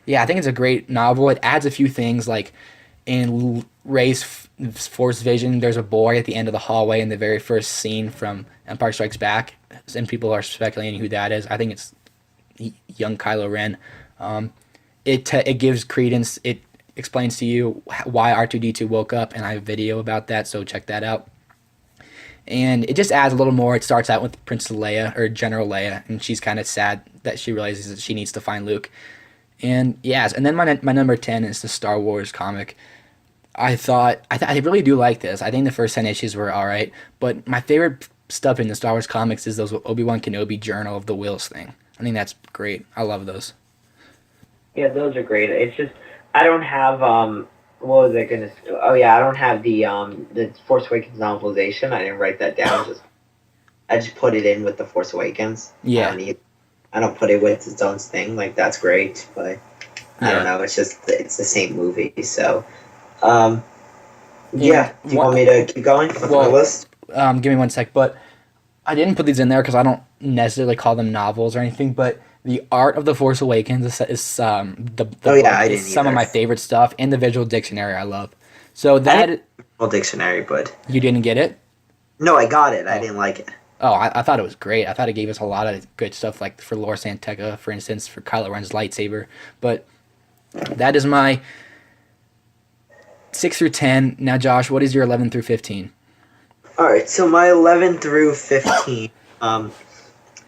Speaker 3: yeah, I think it's a great novel. It adds a few things, like in Rey's Force vision, there's a boy at the end of the hallway in the very first scene from Empire Strikes Back, and people are speculating who that is. I think it's young Kylo Ren. It gives credence. It explains to you why R2-D2 woke up, and I have a video about that, so check that out. And it just adds a little more. It starts out with Princess Leia, or General Leia, and she's kind of sad that she realizes that she needs to find Luke. And yes, and then my number 10 is the Star Wars comic. I really do like this. I think the first 10 issues were alright, but my favorite stuff in the Star Wars comics is those Obi-Wan Kenobi Journal of the Wills thing. I think that's great. I love those.
Speaker 4: Yeah, those are great. It's just I don't have what was I gonna? Oh yeah, I don't have the Force Awakens novelization. I didn't write that down. I just put it in with the Force Awakens.
Speaker 3: Yeah.
Speaker 4: I don't put it with its own thing. Like that's great, but I don't
Speaker 3: Yeah.
Speaker 4: know. It's the same movie. So, yeah. Do you want me to keep going with my list?
Speaker 3: Give me one sec, but I didn't put these in there because I don't necessarily call them novels or anything, but the art of The Force Awakens is some of my favorite stuff, and the visual dictionary I love. So that
Speaker 4: Dictionary, but
Speaker 3: you didn't get it?
Speaker 4: no, I got it. I didn't like it.
Speaker 3: Oh, I thought it was great. I thought it gave us a lot of good stuff, like for Lor Santeca, for instance, for Kylo Ren's lightsaber. But that is my 6 through 10. Now, Josh, what is your 11 through 15?
Speaker 4: All right, so my 11 through 15. All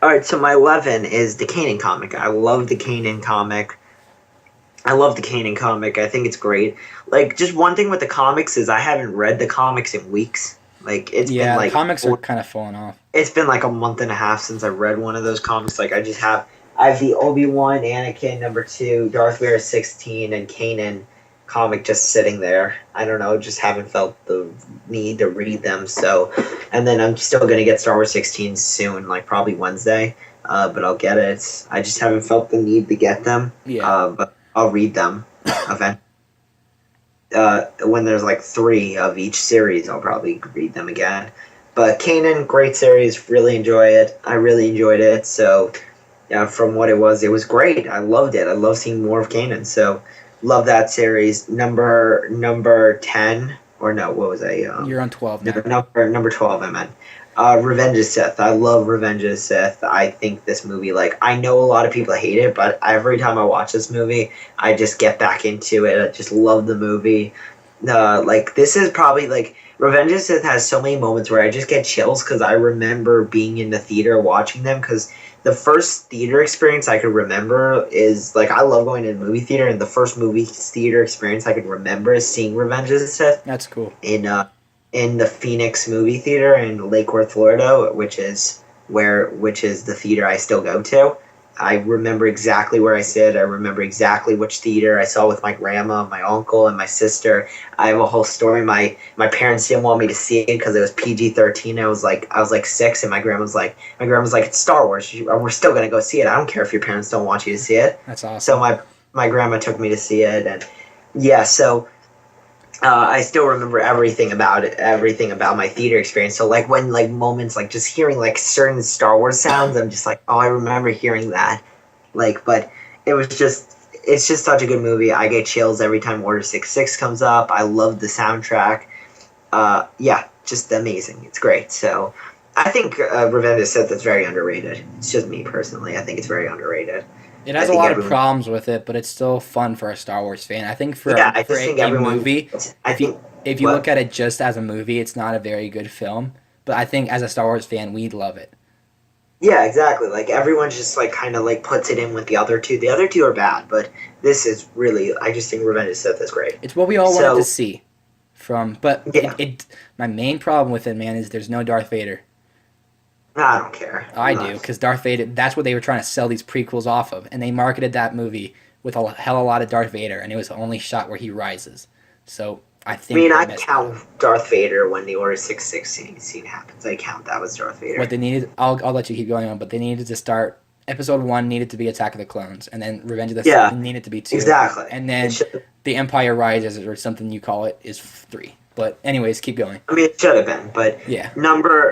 Speaker 4: right, so my 11 is the Kanan comic. I love the Kanan comic. I think it's great. Like, just one thing with the comics is I haven't read the comics in weeks. Like, it's been like
Speaker 3: comics are kind of falling off.
Speaker 4: It's been like a month and a half since I read one of those comics. Like, I have the Obi-Wan, Anakin #2, Darth Vader 16, and Kanan comic just sitting there. I don't know, just haven't felt the need to read them. So, and then I'm still gonna get Star Wars 16 soon, like probably Wednesday. But I'll get it. I just haven't felt the need to get them.
Speaker 3: Yeah.
Speaker 4: But I'll read them eventually. When there's like 3 of each series, I'll probably read them again. But Kanan, great series. Really enjoy it. I really enjoyed it. So, yeah, from what it was great. I loved it. I love seeing more of Kanan. So, love that series. Number 10, or no, what was I?
Speaker 3: You're on 12 now.
Speaker 4: Number 12, I meant. Revenge of Sith. I love Revenge of Sith. I think this movie, like, I know a lot of people hate it, but every time I watch this movie, I just get back into it. I just love the movie. Like, this is probably, like, Revenge of the Sith has so many moments where I just get chills because I remember being in the theater watching them, because the first theater experience I could remember is, like, I love going to the movie theater, and the first movie theater experience I could remember is seeing Revenge of the Sith
Speaker 3: That's cool.
Speaker 4: in the Phoenix movie theater in Lake Worth, Florida, which is the theater I still go to. I remember exactly where I sit. I remember exactly which theater I saw with my grandma, my uncle, and my sister. I have a whole story. My parents didn't want me to see it because it was PG-13. I was like 6, and my grandma was like, it's Star Wars. We're still gonna go see it. I don't care if your parents don't want you to see it.
Speaker 3: That's awesome.
Speaker 4: So my grandma took me to see it, and yeah, so. I still remember everything about it, everything about my theater experience. So, like, when, like, moments, like, just hearing, like, certain Star Wars sounds, I'm just like, oh, I remember hearing that. Like, but it's just such a good movie. I get chills every time Order 66 comes up. I love the soundtrack. Yeah, just amazing. It's great. So, I think Revenge of the Sith is very underrated. It's just me, personally. I think it's very underrated.
Speaker 3: It has a lot of problems with it, but it's still fun for a Star Wars fan. I think for a movie, if you look at it just as a movie, it's not a very good film. But I think as a Star Wars fan, we'd love it.
Speaker 4: Yeah, exactly. Like, everyone just, like, kind of, like, puts it in with the other two. The other two are bad, but this is really, I just think Revenge of the Sith is great.
Speaker 3: It's what we all wanted to see. But
Speaker 4: yeah.
Speaker 3: My main problem with it, man, is there's no Darth Vader.
Speaker 4: I don't care.
Speaker 3: I do, because Darth Vader, that's what they were trying to sell these prequels off of. And they marketed that movie with a hell of a lot of Darth Vader, and it was the only shot where he rises. So, I think...
Speaker 4: I count Darth Vader when the Order 66 scene happens. I count that was Darth Vader.
Speaker 3: What they needed... I'll let you keep going on, but they needed to start... Episode 1 needed to be Attack of the Clones, and then Revenge of the Sith needed to be 2.
Speaker 4: Exactly.
Speaker 3: And then The Empire Rises, or something you call it, is 3. But anyways, keep going.
Speaker 4: I mean, it should have been, but...
Speaker 3: Yeah.
Speaker 4: Number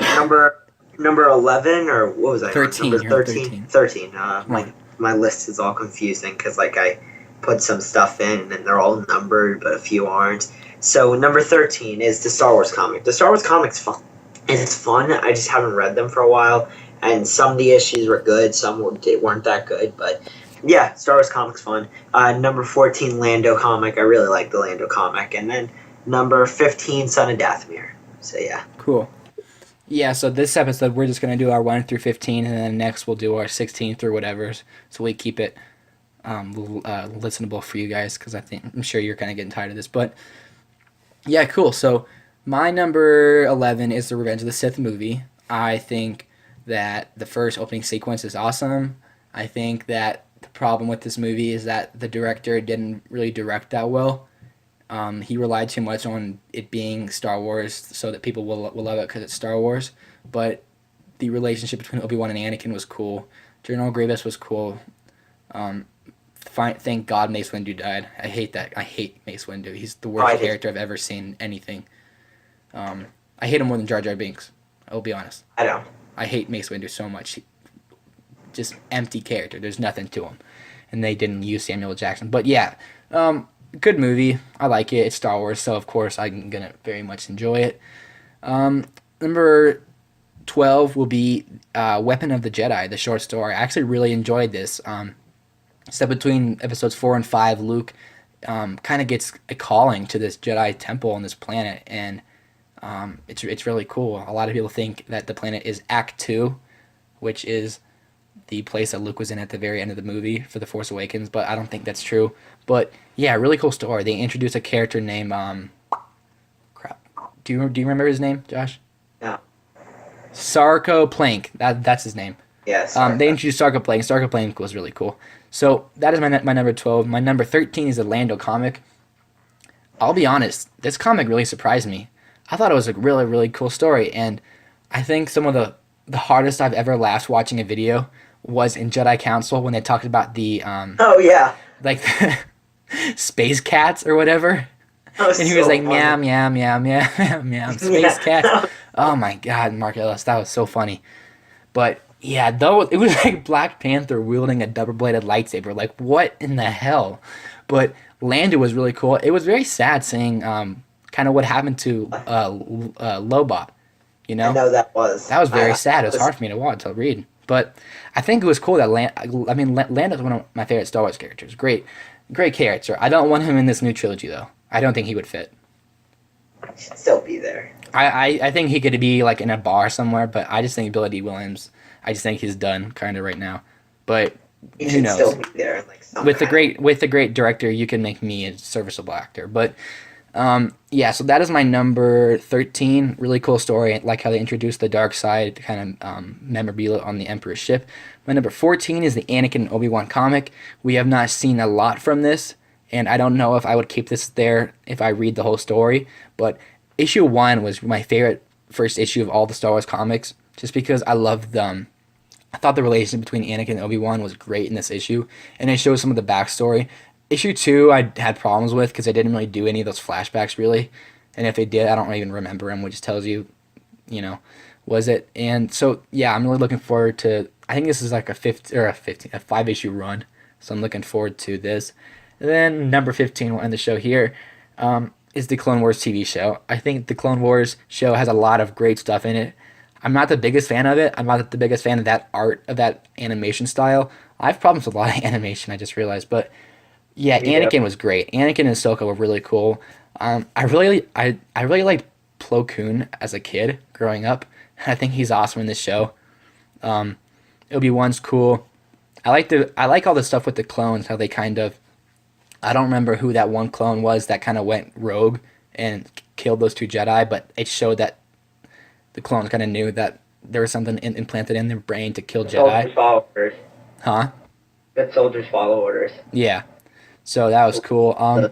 Speaker 4: 11, or what was I?
Speaker 3: 13.
Speaker 4: Number 13. My list is all confusing because, like, I put some stuff in and they're all numbered, but a few aren't. So number 13 is the Star Wars comic. The Star Wars comic's fun. It's fun. I just haven't read them for a while, and some of the issues were good, some weren't that good, but yeah, Star Wars comic's fun. Number 14, Lando comic. I really like the Lando comic. And then number 15, Son of Dathomir. So yeah.
Speaker 3: Cool. Yeah, so this episode we're just going to do our 1 through 15, and then next we'll do our 16 through whatever, so we keep it listenable for you guys, because I'm sure you're kind of getting tired of this. But yeah, cool. So my number 11 is the Revenge of the Sith movie. I think that the first opening sequence is awesome. I think that the problem with this movie is that the director didn't really direct that well. He relied too much on it being Star Wars so that people will love it because it's Star Wars. But the relationship between Obi-Wan and Anakin was cool. General Grievous was cool. Thank God Mace Windu died. I hate that. I hate Mace Windu. He's the worst character I've ever seen anything. I hate him more than Jar Jar Binks. I'll be honest.
Speaker 4: I don't.
Speaker 3: I hate Mace Windu so much. Just empty character. There's nothing to him. And they didn't use Samuel Jackson. But yeah, good movie. I like it. It's Star Wars, so of course I'm going to very much enjoy it. Number 12 will be Weapon of the Jedi, the short story. I actually really enjoyed this. So between episodes 4 and 5, Luke kind of gets a calling to this Jedi temple on this planet, and it's really cool. A lot of people think that the planet is Act 2, which is the place that Luke was in at the very end of the movie for The Force Awakens, but I don't think that's true. But yeah, really cool story. They introduce a character named Do you remember his name, Josh?
Speaker 4: No.
Speaker 3: Sarko Plank. That's his name.
Speaker 4: Yes.
Speaker 3: They introduced Sarko Plank. Sarko Plank was really cool. So that is my number 12. My number 13 is a Lando comic. I'll be honest, this comic really surprised me. I thought it was a really, really cool story, and I think some of the hardest I've ever laughed watching a video was in Jedi Council when they talked about the
Speaker 4: oh yeah,
Speaker 3: like space cats or whatever. And he was like, meow, meow, meow, meow, meow, meow, space cats. Oh my God, Mark Ellis, that was so funny. But yeah, though, it was like Black Panther wielding a double-bladed lightsaber. Like, what in the hell? But Lando was really cool. It was very sad seeing kind of what happened to Lobot. You know?
Speaker 4: I know that was.
Speaker 3: That was very sad. It was hard for me to read. But I think it was cool that Lando's one of my favorite Star Wars characters. Great character. I don't want him in this new trilogy, though. I don't think he would fit.
Speaker 4: Should still be there.
Speaker 3: I think he could be like in a bar somewhere, but I just think Billy D. Williams, I just think he's done kind of right now. But
Speaker 4: He
Speaker 3: who
Speaker 4: should
Speaker 3: knows?
Speaker 4: still be there. In, like, some
Speaker 3: With the
Speaker 4: kind
Speaker 3: great director, you can make me a serviceable actor. But yeah, so that is my number 13. Really cool story. I like how they introduced the dark side kind of memorabilia on the Emperor's ship. My number 14 is the Anakin and Obi-Wan comic. We have not seen a lot from this, and I don't know if I would keep this there if I read the whole story. But issue 1 was my favorite first issue of all the Star Wars comics, just because I loved them. I thought the relationship between Anakin and Obi-Wan was great in this issue, and it shows some of the backstory. Issue 2 I had problems with because they didn't really do any of those flashbacks really, and if they did, I don't even remember them, which tells you, was it? And so yeah, I'm really looking forward to. I think this is like a 5-issue run, so I'm looking forward to this. And then number 15, we'll end the show here. Is the Clone Wars TV show. I think the Clone Wars show has a lot of great stuff in it. I'm not the biggest fan of it. I'm not the biggest fan of that art, of that animation style. I have problems with a lot of animation, I just realized. But yeah, Anakin was great. Anakin and Ahsoka were really cool. I really liked Plo Koon as a kid growing up. I think he's awesome in this show. Obi-Wan's cool. I like all the stuff with the clones, how they kind of, I don't remember who that one clone was that kind of went rogue and killed those 2 Jedi, but it showed that the clones kind of knew that there was something implanted in their brain to kill Jedi.
Speaker 4: Soldiers follow orders.
Speaker 3: Huh?
Speaker 4: Good soldiers follow orders.
Speaker 3: Yeah. So that was cool. I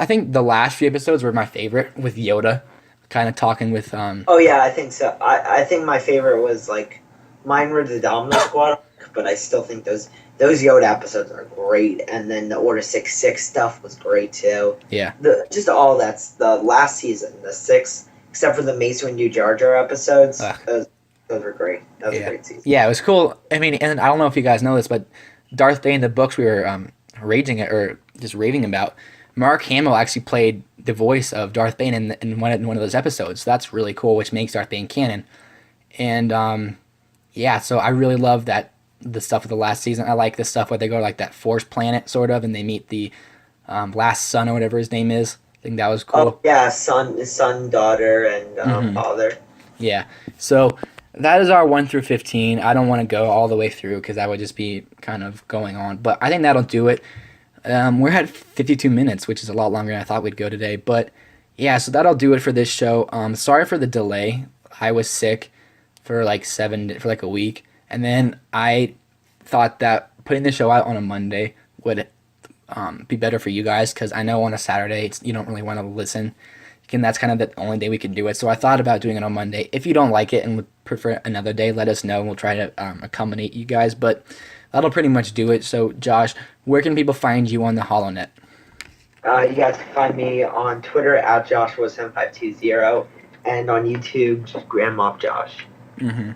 Speaker 3: think the last few episodes were my favorite, with Yoda kind of talking with
Speaker 4: Oh yeah, I think so. I think my favorite was mine were the Domino Squad, but I still think those Yoda episodes are great, and then the Order 66 stuff was great too.
Speaker 3: Yeah.
Speaker 4: Just all that's the last season, the 6, except for the Mace Windu Jar Jar episodes. Those were great. That was a great season.
Speaker 3: Yeah, it was cool. I mean, and I don't know if you guys know this, but Darth Bane, the books we were just raving about, Mark Hamill actually played the voice of Darth Bane in one of those episodes. So that's really cool, which makes Darth Bane canon. And yeah, so I really love the stuff of the last season. I like the stuff where they go to like that Force planet sort of, and they meet the last son or whatever his name is. I think that was cool.
Speaker 4: Oh yeah, son, daughter, and father.
Speaker 3: Yeah. So that is our 1 through 15. I don't want to go all the way through because that would just be kind of going on. But I think that'll do it. We're at 52 minutes, which is a lot longer than I thought we'd go today. But yeah, so that'll do it for this show. Sorry for the delay. I was sick for like a week. And then I thought that putting the show out on a Monday would be better for you guys, because I know on a Saturday you don't really want to listen. And that's kind of the only day we can do it. So I thought about doing it on Monday. If you don't like it and would prefer another day, let us know and we'll try to accommodate you guys. But that'll pretty much do it. So Josh, where can people find you on the HoloNet?
Speaker 4: You guys can find me on Twitter at Joshua7520 and on YouTube, just Grandmop Josh.
Speaker 3: Mm-hmm.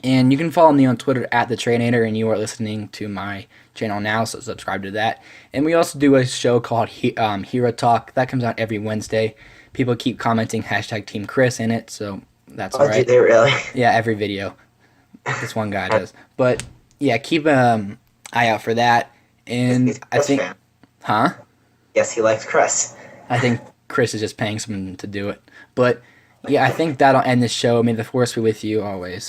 Speaker 3: And you can follow me on Twitter at The Trainator, and you are listening to my channel now, so subscribe to that. And we also do a show called Hero Talk. That comes out every Wednesday. People keep commenting #Team Chris in it, so that's all right.
Speaker 4: Do they really?
Speaker 3: Yeah, every video. This one guy does. But yeah, keep an eye out for that. And I think, fan. Huh?
Speaker 4: Yes, he likes Chris.
Speaker 3: I think Chris is just paying someone to do it. But yeah, I think that'll end the show. May the Force be with you always.